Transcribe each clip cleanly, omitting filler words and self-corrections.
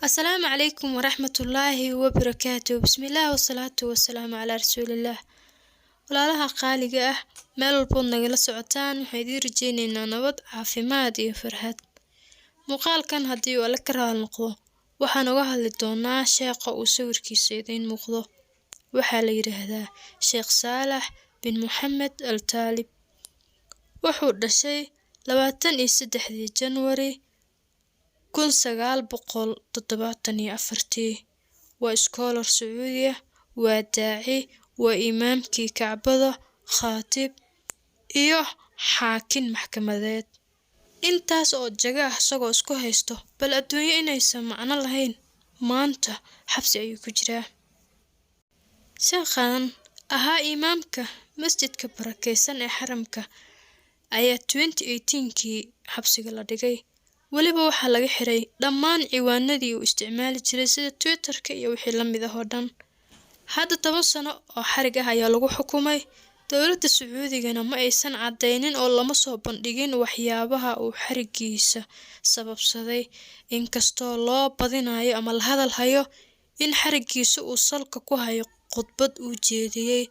السلام عليكم ورحمة الله وبركاته. بسم الله والصلاة والسلام على رسول الله. walaalaha qaaliga ah meel walbo nagala socotaan waxay diirijeynayna nabad caafimaad iyo farxad. Muuqaalkan haddii uu la karaal noqdo waxaan uga hadli doonaa sheekha uu sawirkiisa idin muuqdo. Waxaa la yiraahdaa Sheekh Saalax bin Mohammed Al Taalib. Wuxuu dhashay 23 January 1974. waa iskoolar Sacuudi ah, waa daaci, waa imaamkii Kacbada, khaatib iyo xaakin maxkamadeed. Intaas oo jaga ah isagoo isku haysto bal adduunyo inaysan macno lahayn, maanta xabsi ayuu ku jiraa. Sheekhan ahaa imaamka masjidka barakeysan ee xaramka ayaa 2018kii xabsiga la dhigay. waliba waxaa laga xiray dhammaan ciwaanadii uu isticmaali jiray sida Twitterka iyo wixii la mid ah oo dhan. Hadda 10 sano oo xarig ah ayaa lagu xukumay. Dowladda Sacuudigana ma aysan cadeynin oo lama soo bandhigin waxyaabaha uu xarigiisa sababsaday, inkastoo loo badinayo ama la hadal hayo in xarigiisa uu salka ku hayo khudbad uu jeediyay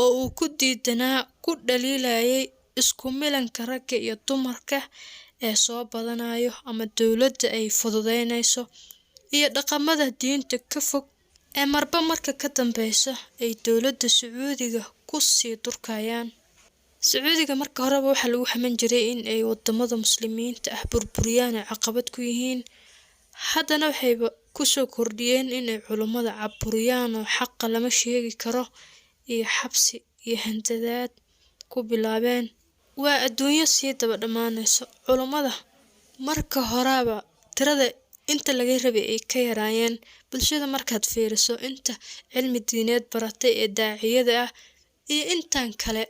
oo uu ku diidanaa ku dhaliilayay isku milanka ragga iyo dumarka ee soo badanayo ama dowladda ay fududeynayso iyo dhaqamada diinta ka fog ee marba marka ka dambeysa ay dowladda Sacuudiga ku sii durkayaan. Sacuudiga marka horeba waxa lagu xaman jiray in ay wadamada muslimiinta ah burburiyaan ay caqabad ku yihiin. Haddana waxay ku soo kordhiyeen in ay culimada caburiyaan oo xaqa lama sheegi karo iyo xabsi iyo handadaad ku bilaabeen. waa adduunyo sii daba dhamaanayso. Culimada marka horeba tirada inta laga rabay ay ka yaraayeen. Bulshada markaad fiiriso inta cilmi diineed baratay ee daaciyada ah iyo intaan kale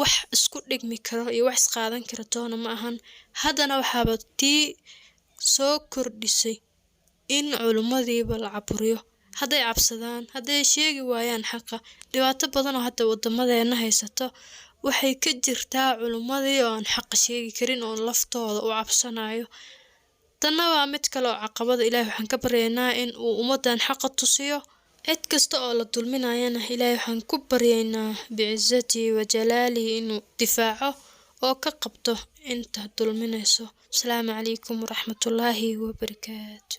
wax isku dhigmi karo iyo wax isqaadan karo toona ma ahan. Haddana waxaaba tii soo kordhisay in culimadiiba la caburiyo. Hadday cabsadaan, hadday sheegi waayaan xaqa, dhibaato badan oo hadda wadamadeena haysato waxay ka jirtaa culimadii oo aan xaq sheegi karin oo laftooda u cabsanayo. Tanna waa mid kale oo caqabada. Ilaahay waxaan ka baryaynaa in uu ummadan xaqa tusiyo. cid kasta oo la dulminayana Ilaahay waxaan ku baryaynaa bi'izzati wa jalali inuu difaaco oo ka qabto inta dulminayso. Asalaamu calaykum waraxmatullaahi wabarakaatuh.